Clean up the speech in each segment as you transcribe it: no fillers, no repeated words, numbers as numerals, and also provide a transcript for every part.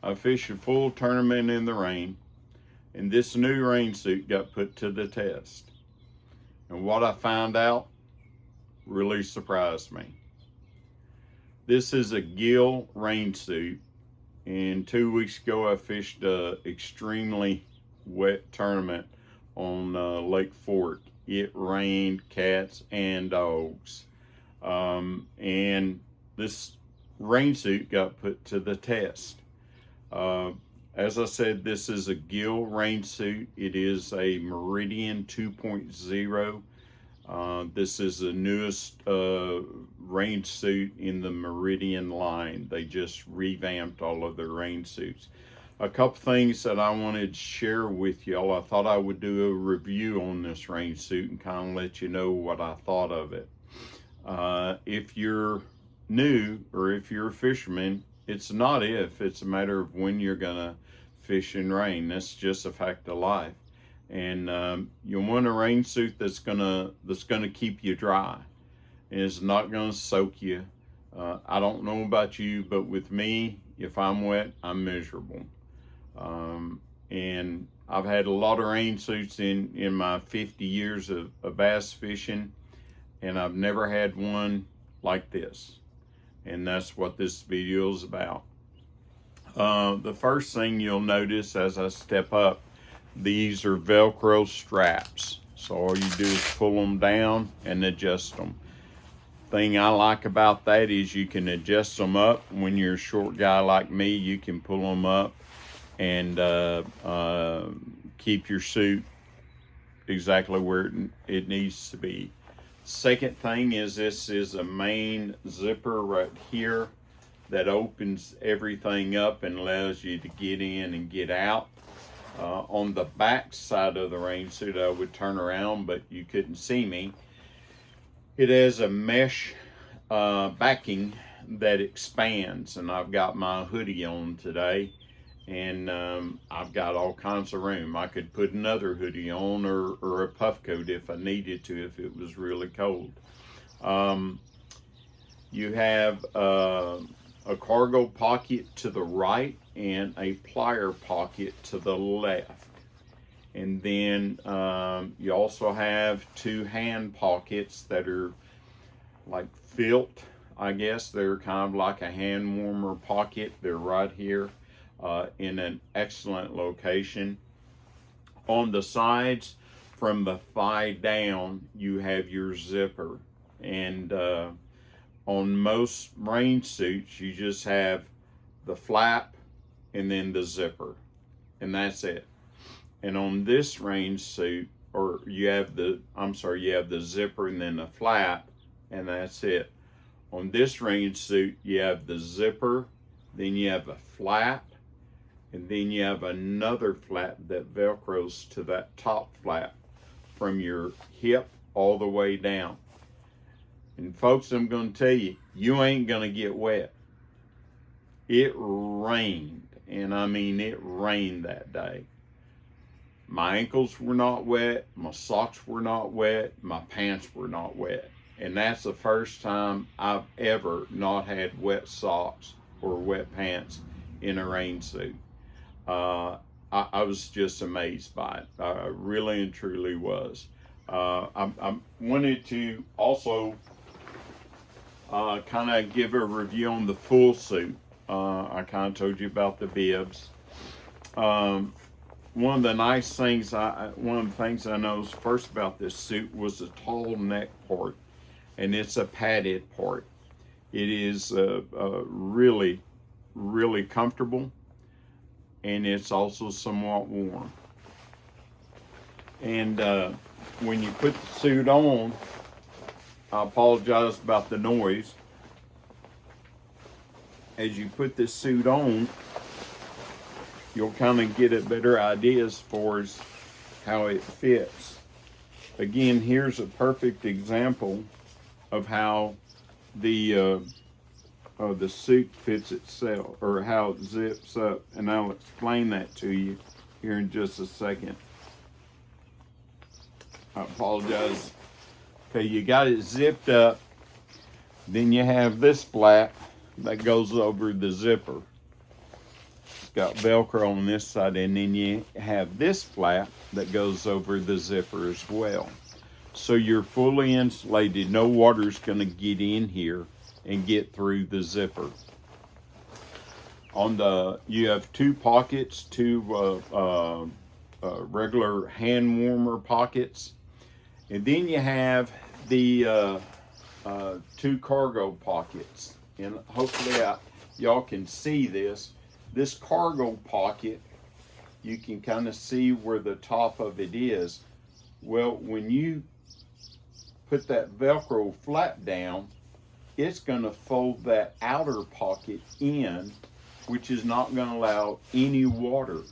I fished a full tournament in the rain, and this new rain suit got put to the test. And what I found out really surprised me. This is a Gill rain suit, and 2 weeks ago I fished a extremely wet tournament on Lake Fork. It rained cats and dogs, and this rain suit got put to the test. As I said, this is a Gill rain suit. It is a Meridian 2.0. This is the newest rain suit in the Meridian line. They just revamped all of their rain suits. A couple things that I wanted to share with y'all. I thought I would do a review on this rain suit and kind of let you know what I thought of it. If you're new or if you're a fisherman, it's not if, it's a matter of when you're gonna fish in rain. That's just a fact of life. And you want a rain suit that's gonna keep you dry, and it's not gonna soak you. I don't know about you, but with me, if I'm wet, I'm miserable. And I've had a lot of rain suits in my 50 years of bass fishing, and I've never had one like this. And that's what this video is about. The first thing you'll notice as I step up, these are Velcro straps. So all you do is pull them down and adjust them. Thing I like about that is you can adjust them up. When you're a short guy like me, you can pull them up and keep your suit exactly where it needs to be. Second thing is this is a main zipper right here that opens everything up and allows you to get in and get out. On the back side of the rain suit, I would turn around, but you couldn't see me. It has a mesh backing that expands, and I've got my hoodie on today, and I've got all kinds of room. I could put another hoodie on or a puff coat if I needed to, if it was really cold. You have a cargo pocket to the right and a plier pocket to the left. And then you also have two hand pockets that are like filled, I guess. They're kind of like a hand warmer pocket. They're right here in an excellent location. On the sides, from the thigh down, you have your zipper. And on most rain suits, you just have the flap and then the zipper, and that's it. And on this rain suit, or you have the zipper and then the flap, and that's it. On this rain suit, you have the zipper, then you have a flap, and then you have another flap that velcros to that top flap from your hip all the way down. And folks, I'm going to tell you, you ain't going to get wet. It rained, and I mean it rained that day. My ankles were not wet, my socks were not wet, my pants were not wet. And that's the first time I've ever not had wet socks or wet pants in a rain suit. I was just amazed by it. I really and truly was. I wanted to also kind of give a review on the full suit. I kind of told you about the bibs. One of the things I noticed first about this suit was the tall neck part, and it's a padded part. It is really, really comfortable, and it's also somewhat warm. And when you put the suit on, I apologize about the noise. As you put this suit on, you'll kind of get a better idea as far as how it fits. Again, here's a perfect example of how the suit fits itself, or how it zips up, and I'll explain that to you here in just a second. I apologize. Okay, you got it zipped up, then you have this flap that goes over the zipper. It's got Velcro on this side, and then you have this flap that goes over the zipper as well. So you're fully insulated. No water's going to get in here and get through the zipper. You have two pockets, two regular hand warmer pockets, and then you have the two cargo pockets. And hopefully y'all can see this. This cargo pocket, you can kind of see where the top of it is. Well, when you put that Velcro flap down, it's going to fold that outer pocket in, which is not going to allow any water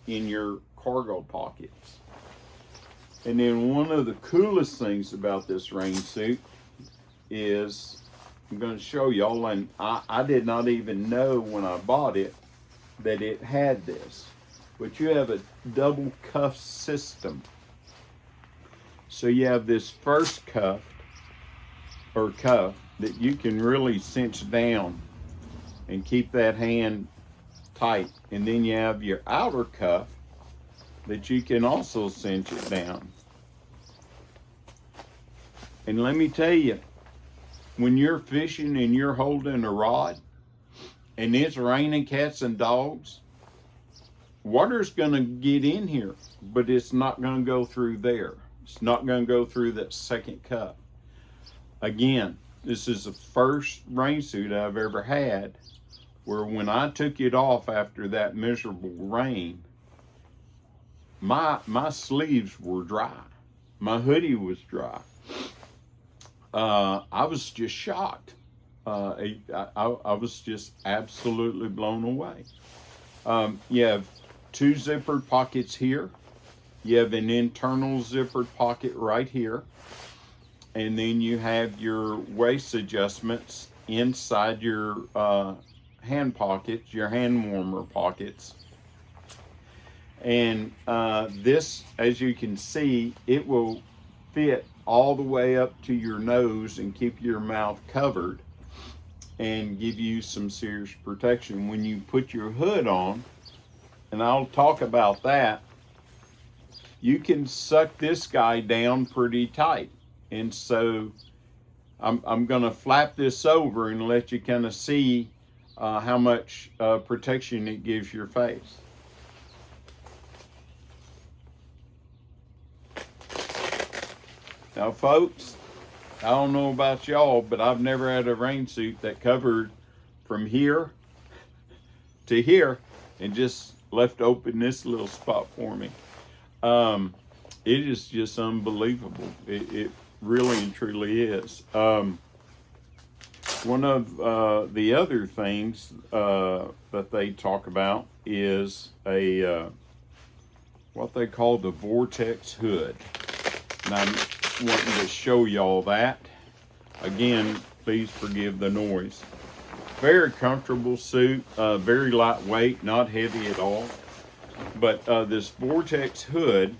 in your cargo pockets. And then one of the coolest things about this rain suit is, I'm going to show y'all, and I did not even know when I bought it that it had this, but you have a double cuff system. So you have this first cuff that you can really cinch down and keep that hand tight, and then you have your outer cuff that you can also cinch it down. And let me tell you, when you're fishing and you're holding a rod and it's raining cats and dogs, water's gonna get in here, but it's not gonna go through there. It's not gonna go through that second cup. Again, this is the first rain suit I've ever had where when I took it off after that miserable rain, my sleeves were dry. My hoodie was dry. I was just shocked. I was just absolutely blown away. You have two zippered pockets here. You have an internal zippered pocket right here. And then you have your waist adjustments inside your hand pockets, your hand warmer pockets. And this, as you can see, it will fit all the way up to your nose and keep your mouth covered and give you some serious protection. When you put your hood on, and I'll talk about that, you can suck this guy down pretty tight. And so I'm gonna flap this over and let you kind of see how much protection it gives your face. Now folks, I don't know about y'all, but I've never had a rain suit that covered from here to here and just left open this little spot for me. It is just unbelievable. It really and truly is. One of the other things that they talk about is what they call the Vortex hood. And I'm wanting to show y'all that. Again, please forgive the noise. Very comfortable suit, very lightweight, not heavy at all. But this Vortex hood,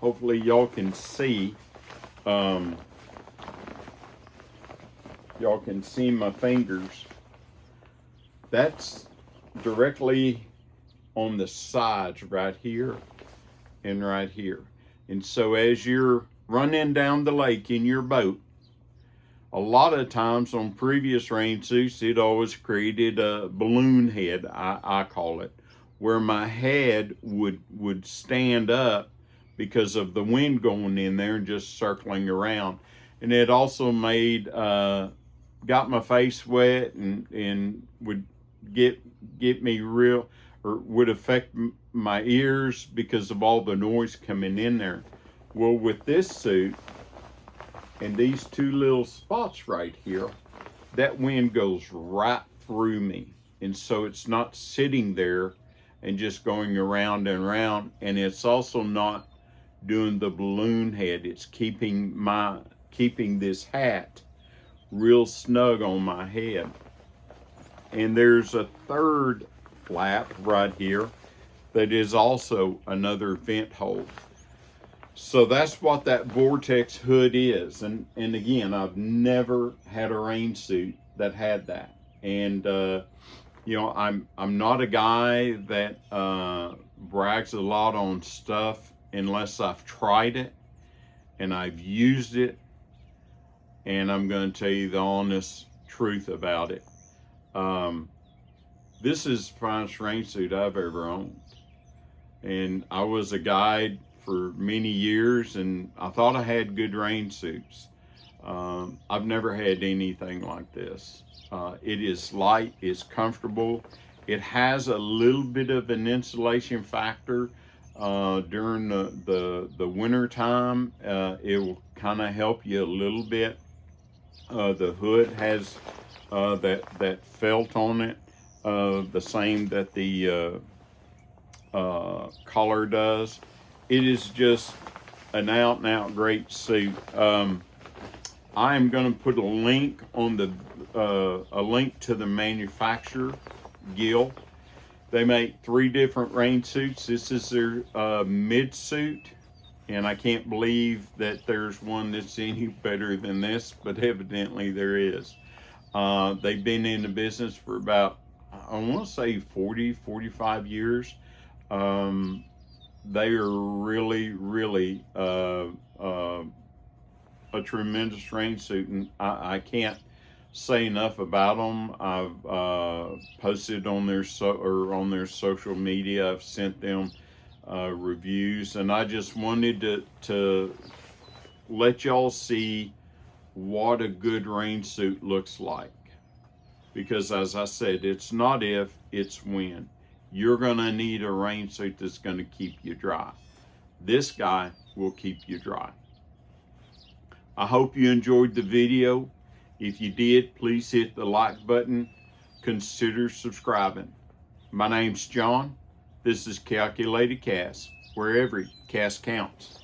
hopefully y'all can see. Y'all can see my fingers. That's directly on the sides right here and right here. And so as you're running down the lake in your boat, a lot of times on previous rain suits, it always created a balloon head, I call it, where my head would stand up because of the wind going in there and just circling around. And it also made, got my face wet and would get me real, or would affect my ears because of all the noise coming in there. Well, with this suit and these two little spots right here, that wind goes right through me. And so it's not sitting there and just going around and around. And it's also not doing the balloon head. It's keeping this hat real snug on my head. And there's a third flap right here that is also another vent hole. So that's what that Vortex hood is. And again, I've never had a rain suit that had that. And You know, I'm not a guy that brags a lot on stuff unless I've tried it and I've used it, and I'm going to tell you the honest truth about it. This is the finest rain suit I've ever owned, and I was a guide for many years, and I thought I had good rain suits. I've never had anything like this. It is light, it's comfortable. It has a little bit of an insulation factor during the winter time. It will kind of help you a little bit. The hood has that felt on it, the same that the collar does. It is just an out and out great suit. I am going to put a link on a link to the manufacturer, Gill. They make 3 different rain suits. This is their mid suit, and I can't believe that there's one that's any better than this, but evidently there is. They've been in the business for about, I want to say 45 years. They are really a tremendous rain suit, and I can't say enough about them. I've posted on their on their social media. I've sent them reviews, and I just wanted to let y'all see what a good rain suit looks like, because as I said, it's not if, it's when. You're gonna need a rain suit that's gonna keep you dry. This guy will keep you dry. I hope you enjoyed the video. If you did, please hit the like button. Consider subscribing. My name's John. This is Calculated Cast, where every cast counts.